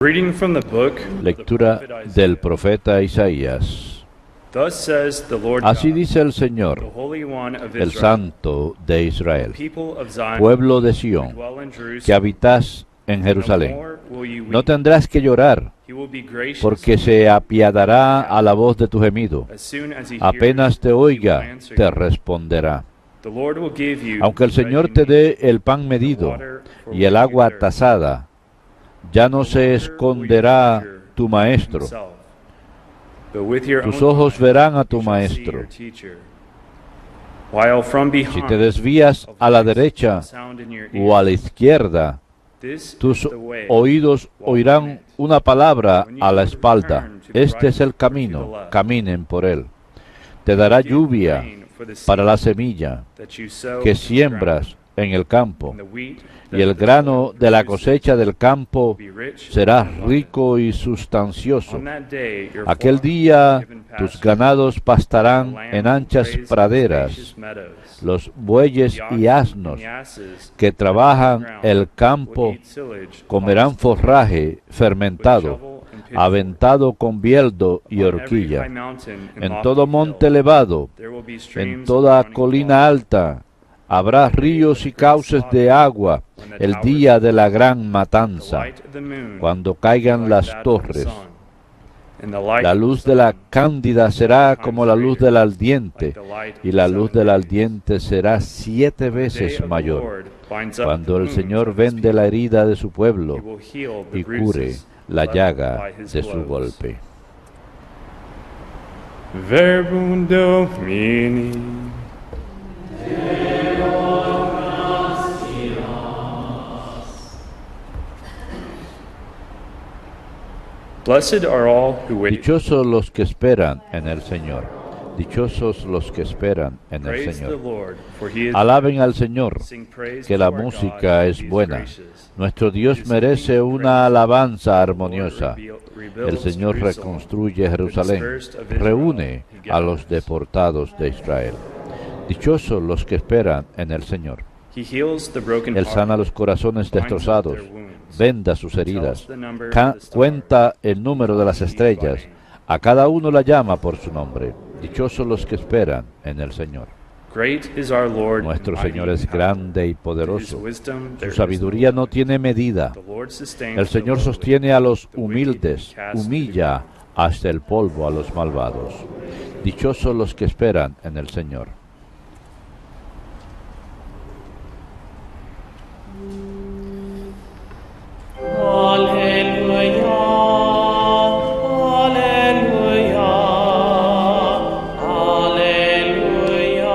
Reading from the book Lectura del profeta Isaías. Thus says the Lord Así God, dice el the Señor, Holy One of el Israel, Santo de Israel, people of Zion, pueblo de who Sión, dwell in Jerusalem, que habitas en no Jerusalén. more will you No weep. tendrás que llorar, He will be gracious porque se apiadará a la voz de tu gemido. as soon as he Apenas hears, te he will oiga, answer te you. responderá. The Lord will give you Aunque el the bread Señor you te need, dé el pan the medido water for y el which you agua thirst. tasada, ya no No se longer will you esconderá measure tu maestro. himself, but with your Tus own ojos eyes verán a you tu shall see maestro. your teacher. While from Si te behind desvías a a la voice derecha shall sound in your o a la ears. izquierda, This tus is the way. oídos oirán una palabra a la espalda. Este es el to the camino, left. caminen por él. Te dará Give lluvia rain for the para seed la semilla that you sow que in the siembras en el campo, ground, and the wheat y that el the grano soil de la produces cosecha del campo will be rich será and abundant. rico y sustancioso. On that day, your Aquel flocks will día be given tus pasture, ganados the pastarán lambs en will anchas graze in praderas, spacious meadows. los bueyes The y oxen and asnos the asses que that till the trabajan ground el will campo eat silage comerán harvested forraje with fermentado, shovel and pitchfork. aventado con bieldo y Upon every horquilla. high mountain and En lofty todo hill, monte elevado, there will be en streams of toda running colina water. alta, habrá ríos y cauces de agua el día de la gran The matanza, light of the moon cuando will be caigan like las that of the torres. sun, and the light La of the luz de la sun cándida será como la luz del ardiente, like the light of y the la 7 luz del days. ardiente será 7 When the day veces of the mayor. Lord binds up Cuando the el wounds Señor of his vende la people, herida de su he pueblo will heal the y cure bruises la left llaga by his de su blows. golpe. Verbum Domini. Blessed are all who wait. Dichosos los que esperan en el Señor. Dichosos los que esperan en el Praise the Señor. Lord, for he is Alaben al Señor, Sing praise que la to our música God, es he is buena. gracious. Nuestro Dios His merece king una praises alabanza the Lord armoniosa. El rebuilds Señor Jerusalem. reconstruye Jerusalén, reúne a los deportados de Israel. Dichosos los que esperan en el Señor. He heals the broken Él sana los corazones destrozados, venda sus heridas, cuenta el número de las estrellas, a cada uno la llama por su nombre. Dichosos los que esperan en el Señor. Great is our Lord, Nuestro mighty Señor in es power. grande y To his poderoso. wisdom there Su is sabiduría no no tiene medida. The Lord sustains El the Señor lowly, sostiene a los the wicked humildes, he casts to the humilla ground. hasta el polvo a los malvados. Dichosos los que esperan en el Señor. Alleluia, alleluia, alleluia.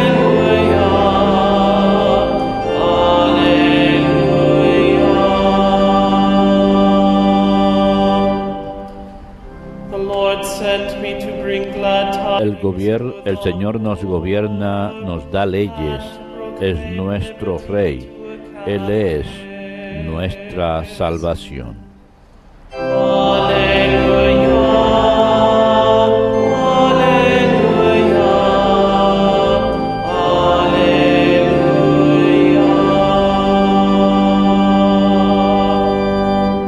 Alleluia, alleluia. The Lord sent me to bring glad tidings. El Señor nos gobierna, nos da leyes, es nuestro Rey, Él es nuestra salvación. Alleluia, alleluia,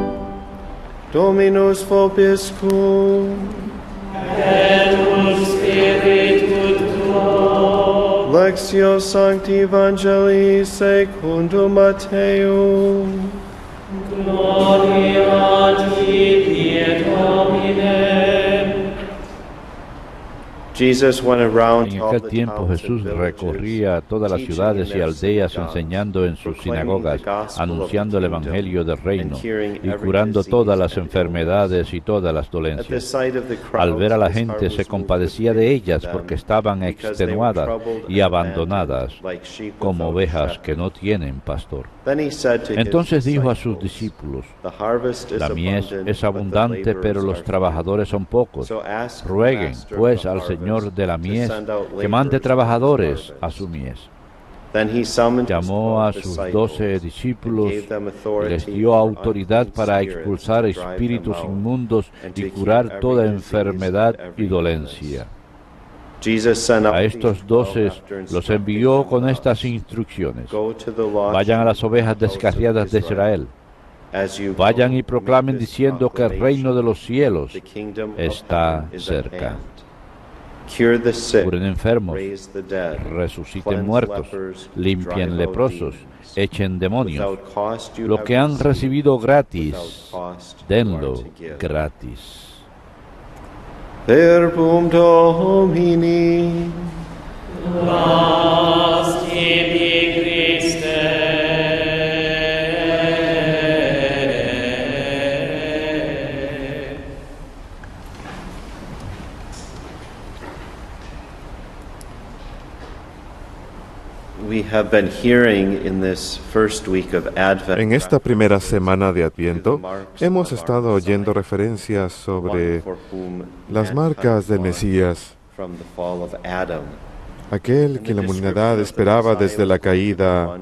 alleluia. Dominus vobiscum, Et cum spiritu tuo. Lectio Sancti Evangelii secundum Matteum. Gloria tibi, Domine. Jesus went around En all aquel the tiempo towns and Jesús villages, recorría todas las teaching ciudades in y their aldeas, synagogues, enseñando en sus proclaiming sinagogas, the gospel of anunciando el the kingdom, Evangelio del reino and curing y every curando disease todas las and enfermedades y todas las At the dolencias. sight of the Al ver a la crowds, his gente heart se was moved compadecía with de pity ellas for porque them, estaban because they were extenuadas troubled y and abandonadas abandoned, like sheep como without a ovejas que shepherd. no tienen pastor. Then he said to his Entonces dijo a sus disciples, discípulos: The harvest is La mies abundant, es but the abundante, pero laborers los are few. trabajadores son pocos. So ask the Rueguen, master of pues, the al harvest Señor de la to mies send out que mande laborers trabajadores into his a su harvest. mies. Then he summoned his Llamó a 12 sus disciples 12 and discípulos gave them y les authority dio over autoridad unclean para spirits expulsar to drive them espíritus out, inmundos and to y heal curar every toda disease enfermedad and y every dolencia. illness. A estos 12 los envió con estas instrucciones: vayan a las ovejas descarriadas de Israel. Vayan y proclamen diciendo que el reino de los cielos está cerca. Curen enfermos, resuciten muertos, limpien leprosos, echen demonios. Lo que han recibido gratis, denlo gratis. Verbum Domini. Last tibi Christe. En esta primera semana de Adviento hemos estado oyendo referencias sobre las marcas del Mesías, aquel que la humanidad esperaba desde la caída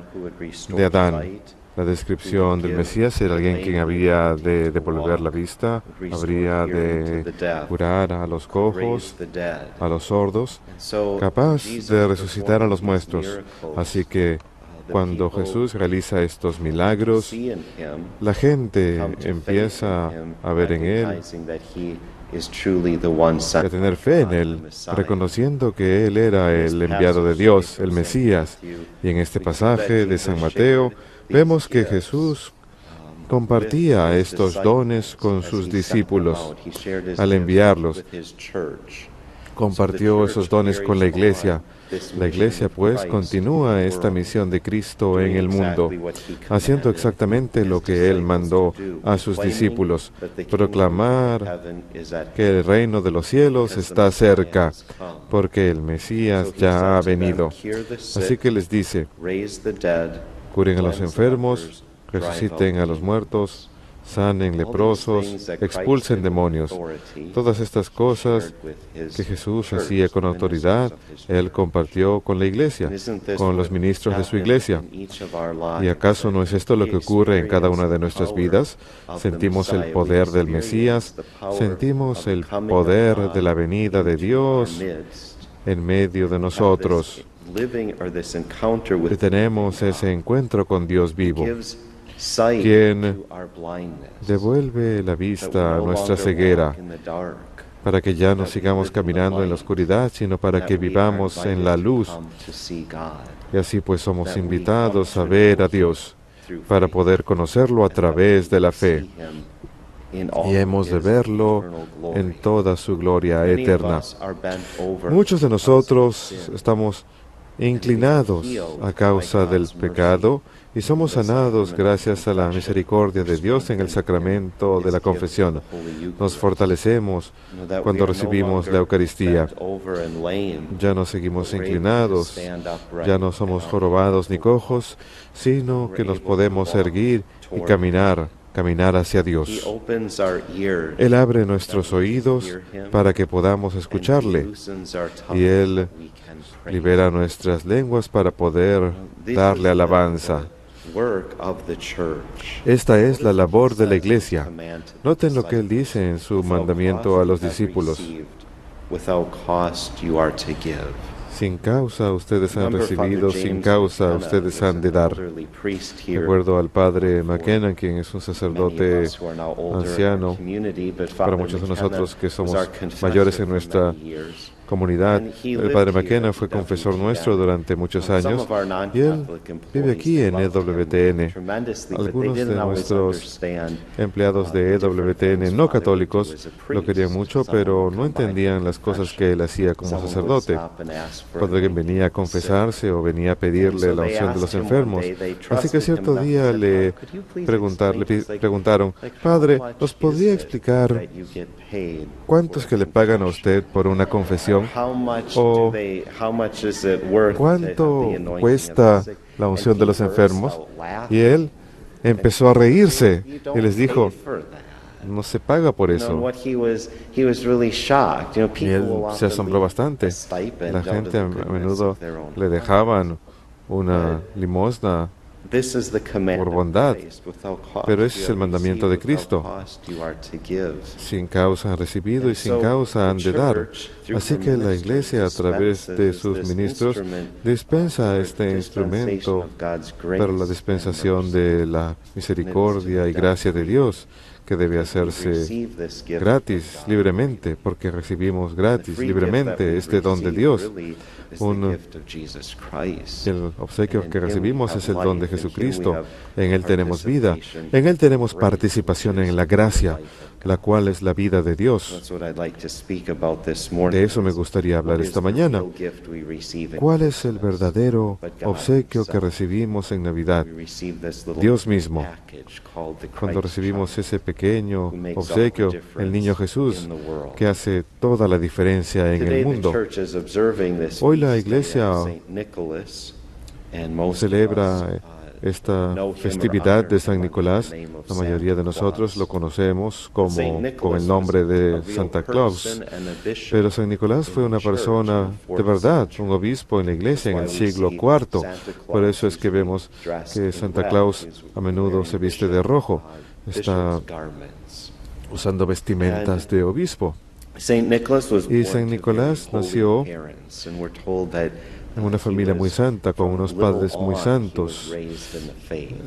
de Adán. La descripción del Mesías era alguien quien habría de devolver la vista, habría de curar a los cojos, a los sordos, capaz de resucitar a los muertos. Así que cuando Jesús realiza estos milagros, la gente empieza a ver en Él, a tener fe en Él, reconociendo que Él era el enviado de Dios, el Mesías. Y en este pasaje de San Mateo, vemos que Jesús compartía estos dones con sus discípulos al enviarlos. Compartió esos dones con la Iglesia. La Iglesia, pues, continúa esta misión de Cristo en el mundo, haciendo exactamente lo que Él mandó a sus discípulos: proclamar que el reino de los cielos está cerca, porque el Mesías ya ha venido. Así que les dice: curen a los enfermos, resuciten a los muertos, sanen leprosos, expulsen demonios. Todas estas cosas que Jesús hacía con autoridad, Él compartió con la Iglesia, con los ministros de su Iglesia. ¿Y acaso no es esto lo que ocurre en cada una de nuestras vidas? Sentimos el poder del Mesías, sentimos el poder de la venida de Dios en medio de nosotros. Tenemos ese encuentro con Dios vivo, quien devuelve la vista a nuestra ceguera, para que ya no sigamos caminando en la oscuridad, sino para que vivamos en la luz. Y así pues somos invitados a ver a Dios, para poder conocerlo a través de la fe. Y hemos de verlo en toda su gloria eterna. Muchos de nosotros estamos inclinados a causa del pecado y somos sanados gracias a la misericordia de Dios en el sacramento de la confesión. Nos fortalecemos cuando recibimos la Eucaristía. Ya no seguimos inclinados, ya no somos jorobados ni cojos, sino que nos podemos erguir y caminar hacia Dios. Él abre nuestros oídos para que podamos escucharle, y Él libera nuestras lenguas para poder darle alabanza. Esta es la labor de la Iglesia. Noten lo que Él dice en su mandamiento a los discípulos: sin causa ustedes han recibido, sin causa ustedes han de dar. De acuerdo al padre McKenna, quien es un sacerdote anciano, para muchos de nosotros que somos mayores en nuestra comunidad, el padre McKenna fue confesor nuestro durante muchos años, y él vive aquí en EWTN. Algunos de nuestros empleados de EWTN no católicos lo querían mucho, pero no entendían las cosas que él hacía como sacerdote. Cuando alguien venía a confesarse o venía a pedirle la unción de los enfermos, así que cierto día le preguntaron: Padre, ¿nos podría explicar cuánto es que le pagan a usted por una confesión? ¿O cuánto cuesta la unción de los enfermos? Y él empezó a reírse y les dijo: no se paga por eso. Y él se asombró bastante. La gente a menudo le dejaban una limosna por bondad, pero ese es el mandamiento de Cristo. Sin causa han recibido y sin causa han de dar. Así que la Iglesia, a través de sus ministros, dispensa este instrumento para la dispensación de la misericordia y gracia de Dios, que debe hacerse gratis, libremente, porque recibimos gratis, libremente, este don de Dios. El obsequio que recibimos es el don de Jesucristo. En Él tenemos vida. En Él tenemos participación en la gracia, la cual es la vida de Dios. De eso me gustaría hablar esta mañana. ¿Cuál es el verdadero obsequio que recibimos en Navidad? Dios mismo. Cuando recibimos ese pequeño obsequio, el niño Jesús, que hace toda la diferencia en el mundo. Hoy la Iglesia celebra esta festividad de San Nicolás. La mayoría de nosotros lo conocemos con el nombre de Santa Claus. Pero San Nicolás fue una persona de verdad, un obispo en la Iglesia en el siglo IV. Por eso es que vemos que Santa Claus a menudo se viste de rojo. Está usando vestimentas de obispo. Y San Nicolás nació en una familia muy santa, con unos padres muy santos.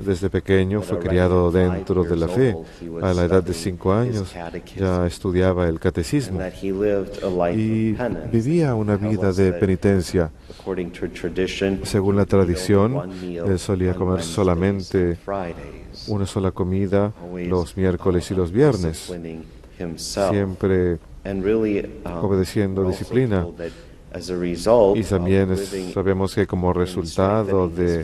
Desde pequeño fue criado dentro de la fe. A la edad de 5 años ya estudiaba el catecismo y vivía una vida de penitencia. Según la tradición, él solía comer solamente una sola comida los miércoles y los viernes, siempre obedeciendo disciplina. Y también sabemos que como resultado de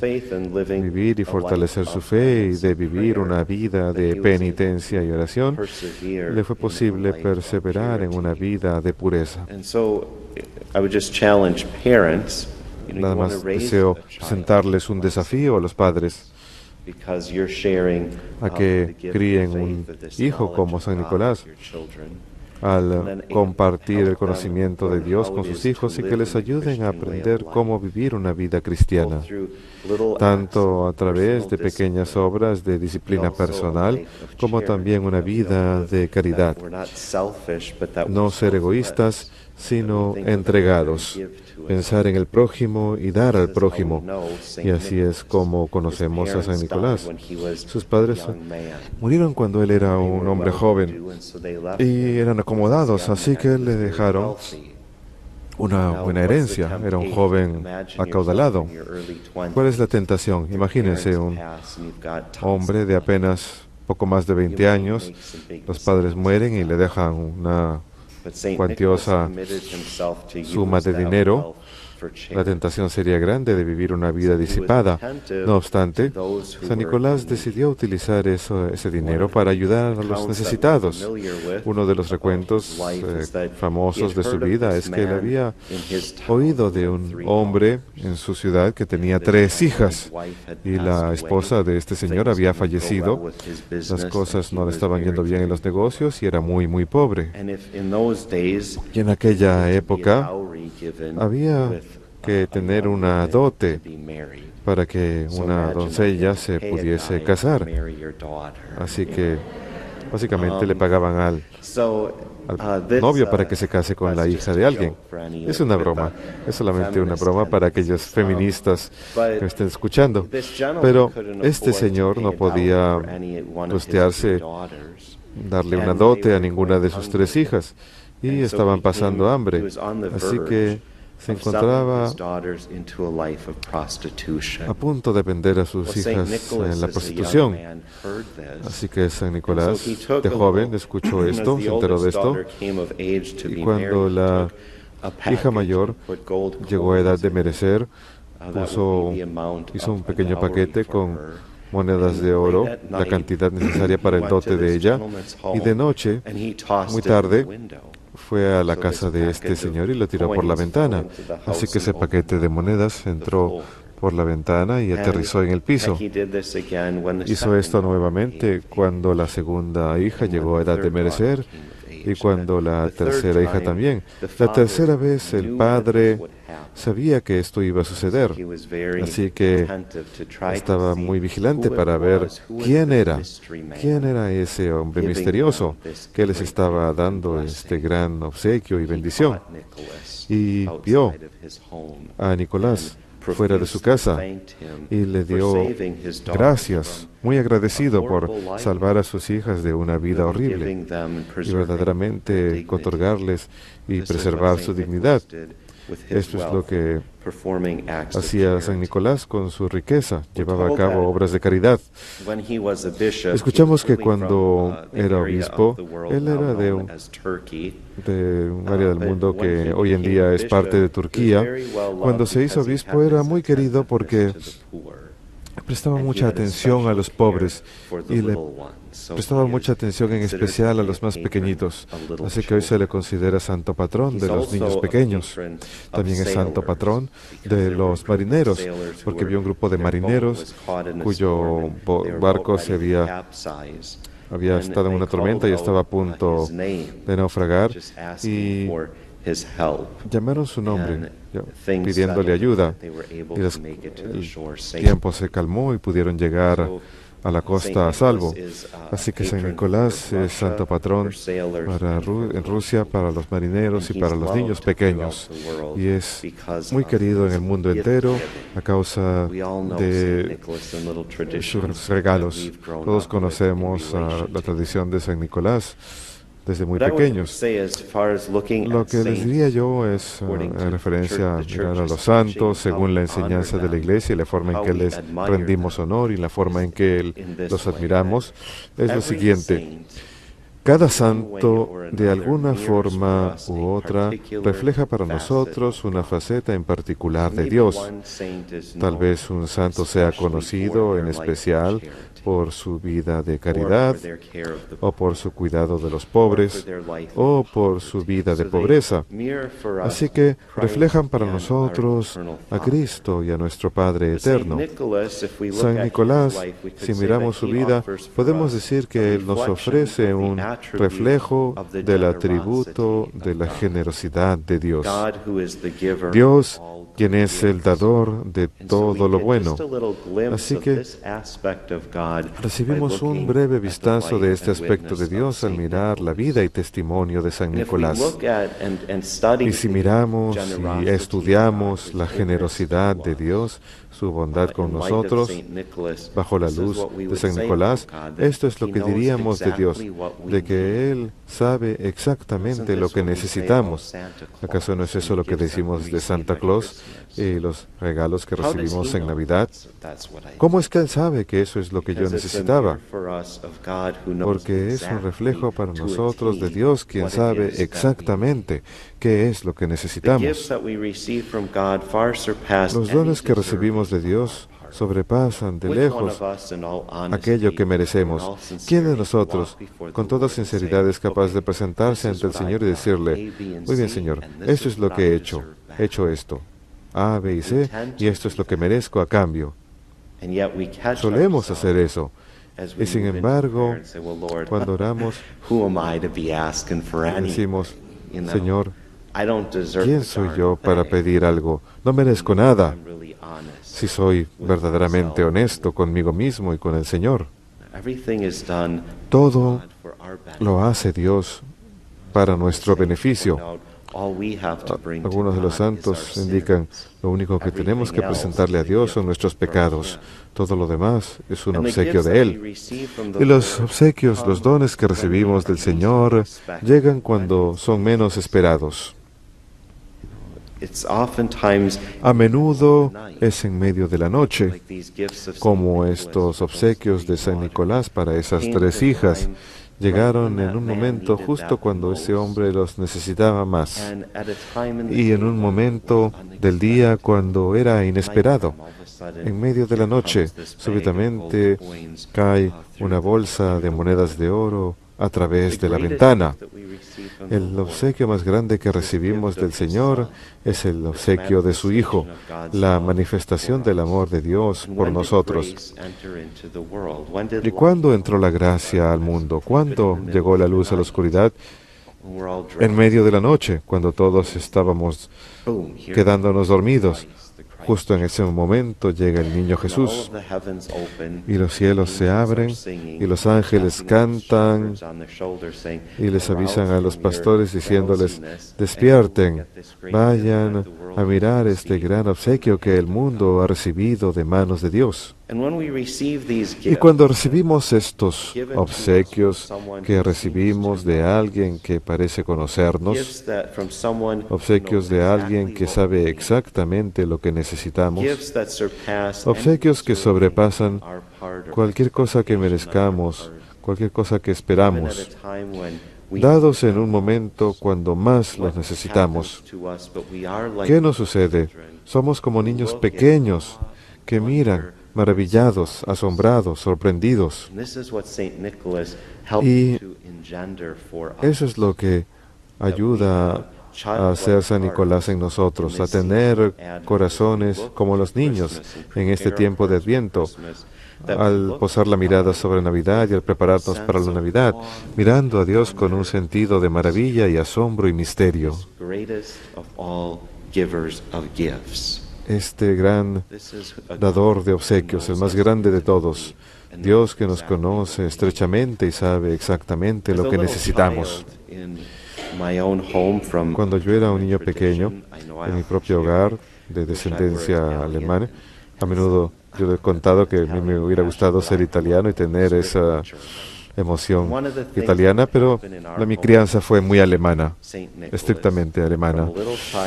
vivir y fortalecer su fe y de vivir una vida de penitencia y oración, le fue posible perseverar en una vida de pureza. Nada más deseo presentarles un desafío a los padres a que críen un hijo como San Nicolás, al compartir el conocimiento de Dios con sus hijos y que les ayuden a aprender cómo vivir una vida cristiana, tanto a través de pequeñas obras de disciplina personal, como también una vida de caridad. No ser egoístas, sino entregados, pensar en el prójimo y dar al prójimo. Y así es como conocemos a San Nicolás. Sus padres murieron cuando él era un hombre joven y eran acomodados, así que le dejaron una buena herencia. Era un joven acaudalado. ¿Cuál es la tentación? Imagínense un hombre de apenas poco más de 20 años, los padres mueren y le dejan una cuantiosa suma de dinero. La tentación sería grande de vivir una vida disipada. No obstante, San Nicolás decidió utilizar ese dinero para ayudar a los necesitados. Uno de los recuentos famosos de su vida es que él había oído de un hombre en su ciudad que tenía 3 hijas y la esposa de este señor había fallecido. Las cosas no le estaban yendo bien en los negocios y era muy, muy pobre. Y en aquella época había que tener una dote para que una doncella se pudiese casar. Así que básicamente le pagaban al novio para que se case con la hija de alguien. Es una broma, es solamente una broma para aquellos feministas que me estén escuchando. Pero este señor no podía costearse darle una dote a ninguna de sus 3 hijas y estaban pasando hambre. Así que se encontraba a punto de vender a sus hijas en la prostitución. Así que San Nicolás, de joven, escuchó esto, se enteró de esto, y cuando la hija mayor llegó a edad de merecer, hizo un pequeño paquete con monedas de oro, la cantidad necesaria para el dote de ella, y de noche, muy tarde, fue a la casa de este señor y lo tiró por la ventana. Así que ese paquete de monedas entró por la ventana y aterrizó en el piso. Hizo esto nuevamente cuando la segunda hija llegó a edad de merecer y cuando la tercera hija también. La tercera vez el padre sabía que esto iba a suceder, así que estaba muy vigilante para ver quién era ese hombre misterioso que les estaba dando este gran obsequio y bendición. Y vio a Nicolás fuera de su casa y le dio gracias, muy agradecido por salvar a sus hijas de una vida horrible y verdaderamente otorgarles y preservar su dignidad. Esto es lo que hacía San Nicolás con su riqueza, llevaba a cabo obras de caridad. Escuchamos que cuando era obispo, él era de un área del mundo que hoy en día es parte de Turquía. Cuando se hizo obispo era muy querido porque prestaba mucha atención a los pobres y le prestaba mucha atención en especial a los más pequeñitos. Así que hoy se le considera santo patrón de los niños pequeños. También es santo patrón de los marineros, porque vio un grupo de marineros cuyo barco se había estado en una tormenta y estaba a punto de naufragar, y llamaron su nombre pidiéndole ayuda, y el tiempo se calmó y pudieron llegar a la costa a salvo. Así que San Nicolás es santo patrón en Rusia, para los marineros y para los niños pequeños, y es muy querido en el mundo entero a causa de sus regalos. Todos conocemos la tradición de San Nicolás desde muy pequeños. Lo que les diría yo es, en referencia a mirar a los santos, según la enseñanza de la Iglesia y la forma en que les rendimos honor y la forma en que los admiramos, es lo siguiente. Cada santo, de alguna forma u otra, refleja para nosotros una faceta en particular de Dios. Tal vez un santo sea conocido en especial por su vida de caridad, o por su cuidado de los pobres, o por su vida de pobreza. Así que reflejan para nosotros a Cristo y a nuestro Padre eterno. San Nicolás, si miramos su vida, podemos decir que Él nos ofrece un reflejo del atributo de la generosidad de Dios. Dios, quien es el dador de todo lo bueno. Así que recibimos un breve vistazo de este aspecto de Dios al mirar la vida y testimonio de San Nicolás. Y si miramos y estudiamos la generosidad de Dios, su bondad con nosotros, bajo la luz de San Nicolás, esto es lo que diríamos de Dios, de que Él sabe exactamente lo que necesitamos. ¿Acaso no es eso lo que decimos de Santa Claus y los regalos que recibimos en Navidad? ¿Cómo es que Él sabe que eso es lo que yo necesitaba? Porque es un reflejo para nosotros de Dios, quien sabe exactamente qué es lo que necesitamos. Los dones que recibimos de Dios sobrepasan de lejos aquello que merecemos. ¿Quién de nosotros, con toda sinceridad, es capaz de presentarse ante el Señor y decirle: muy bien, Señor, esto es lo que he hecho esto, A, B y C, y esto es lo que merezco a cambio? Solemos hacer eso. Y sin embargo, cuando oramos, decimos: Señor, ¿quién soy yo para pedir algo? No merezco nada, si soy verdaderamente honesto conmigo mismo y con el Señor. Todo lo hace Dios para nuestro beneficio. Algunos de los santos indican: lo único que tenemos que presentarle a Dios son nuestros pecados. Todo lo demás es un obsequio de Él. Y los obsequios, los dones que recibimos del Señor, llegan cuando son menos esperados. A menudo es en medio de la noche, como estos obsequios de San Nicolás para esas 3 hijas. Llegaron en un momento justo cuando ese hombre los necesitaba más, y en un momento del día cuando era inesperado. En medio de la noche, súbitamente cae una bolsa de monedas de oro a través de la ventana. El obsequio más grande que recibimos del Señor es el obsequio de su Hijo, la manifestación del amor de Dios por nosotros. ¿Y cuándo entró la gracia al mundo? ¿Cuándo llegó la luz a la oscuridad? en medio de la noche, cuando todos estábamos quedándonos dormidos. Justo en ese momento llega el niño Jesús y los cielos se abren y los ángeles cantan y les avisan a los pastores diciéndoles: despierten, vayan a mirar este gran obsequio que el mundo ha recibido de manos de Dios. Y cuando recibimos estos obsequios que recibimos de alguien que parece conocernos, obsequios de alguien que sabe exactamente lo que necesitamos, obsequios que sobrepasan cualquier cosa que merezcamos, cualquier cosa que esperamos, dados en un momento cuando más los necesitamos. ¿Qué nos sucede? Somos como niños pequeños que miran, maravillados, asombrados, sorprendidos. Y eso es lo que ayuda a hacer San Nicolás en nosotros, a tener corazones como los niños en este tiempo de Adviento, al posar la mirada sobre Navidad y al prepararnos para la Navidad, mirando a Dios con un sentido de maravilla y asombro y misterio. Este gran dador de obsequios, el más grande de todos, Dios que nos conoce estrechamente y sabe exactamente lo que necesitamos. Cuando yo era un niño pequeño, en mi propio hogar de descendencia alemana, a menudo yo he contado que a mí me hubiera gustado ser italiano y tener esa emoción italiana, pero mi crianza fue muy alemana, estrictamente alemana.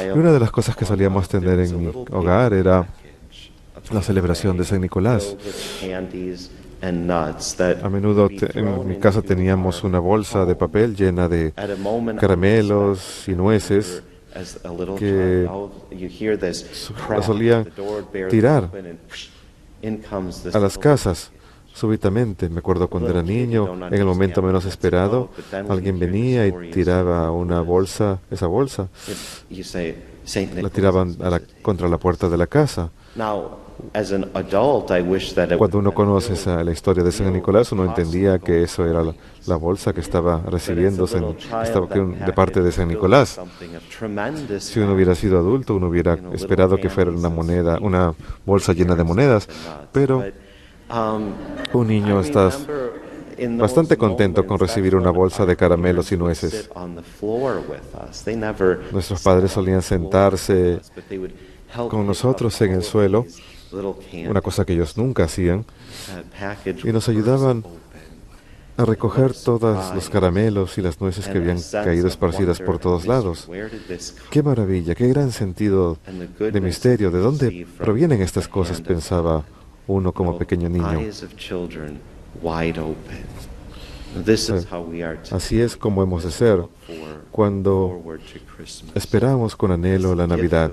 Y una de las cosas que solíamos tener en mi hogar era la celebración de San Nicolás. A menudo en mi casa teníamos una bolsa de papel llena de caramelos y nueces que la solían tirar a las casas súbitamente. Me acuerdo cuando era niño, en el momento menos esperado, alguien venía y tiraba una bolsa, esa bolsa, la tiraban contra la puerta de la casa. Cuando uno conoce la historia de San Nicolás, uno entendía que eso era la bolsa que estaba recibiendo de parte de San Nicolás. Si uno hubiera sido adulto, uno hubiera esperado que fuera una bolsa llena de monedas, pero un niño está bastante contento con recibir una bolsa de caramelos y nueces. Nuestros padres solían sentarse con nosotros en el suelo, una cosa que ellos nunca hacían, y nos ayudaban a recoger todos los caramelos y las nueces que habían caído esparcidas por todos lados. ¡Qué maravilla! ¡Qué gran sentido de misterio! ¿De dónde provienen estas cosas?, pensaba uno como pequeño niño. Así es como hemos de ser cuando esperamos con anhelo la Navidad,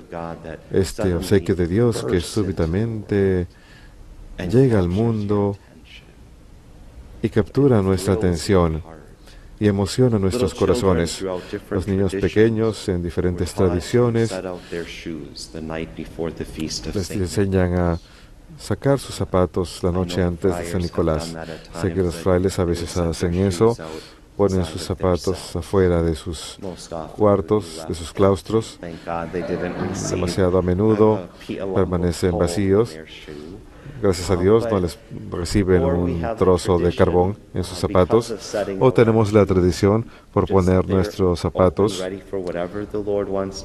este obsequio de Dios que súbitamente llega al mundo y captura nuestra atención y emociona nuestros corazones. Los niños pequeños en diferentes tradiciones les enseñan a sacar sus zapatos la noche antes de San Nicolás. Sé que los frailes a veces hacen eso, ponen sus zapatos afuera de sus cuartos, de sus claustros. Demasiado a menudo permanecen vacíos. Gracias a Dios no les reciben un trozo de carbón en sus zapatos. O tenemos la tradición por poner nuestros zapatos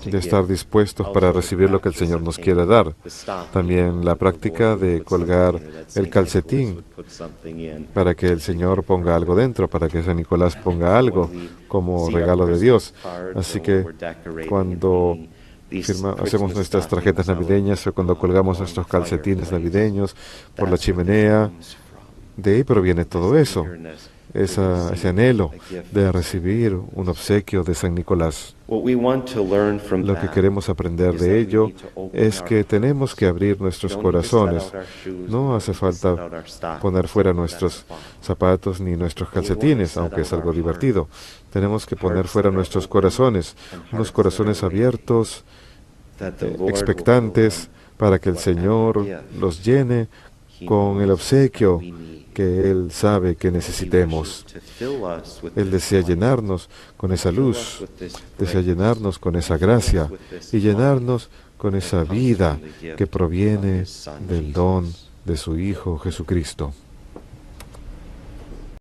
de estar dispuestos para recibir lo que el Señor nos quiere dar. También la práctica de colgar el calcetín para que el Señor ponga algo dentro, para que San Nicolás ponga algo como regalo de Dios. Así que cuando hacemos nuestras tarjetas navideñas o cuando colgamos nuestros calcetines navideños por la chimenea, de ahí proviene todo eso, ese anhelo de recibir un obsequio de San Nicolás. Lo que queremos aprender de ello es que tenemos que abrir nuestros corazones. No hace falta poner fuera nuestros zapatos ni nuestros calcetines, aunque es algo divertido. Tenemos que poner fuera nuestros corazones, unos corazones abiertos, expectantes, para que el Señor los llene con el obsequio que Él sabe que necesitemos. Él desea llenarnos con esa luz, desea llenarnos con esa gracia y llenarnos con esa vida que proviene del don de su Hijo Jesucristo.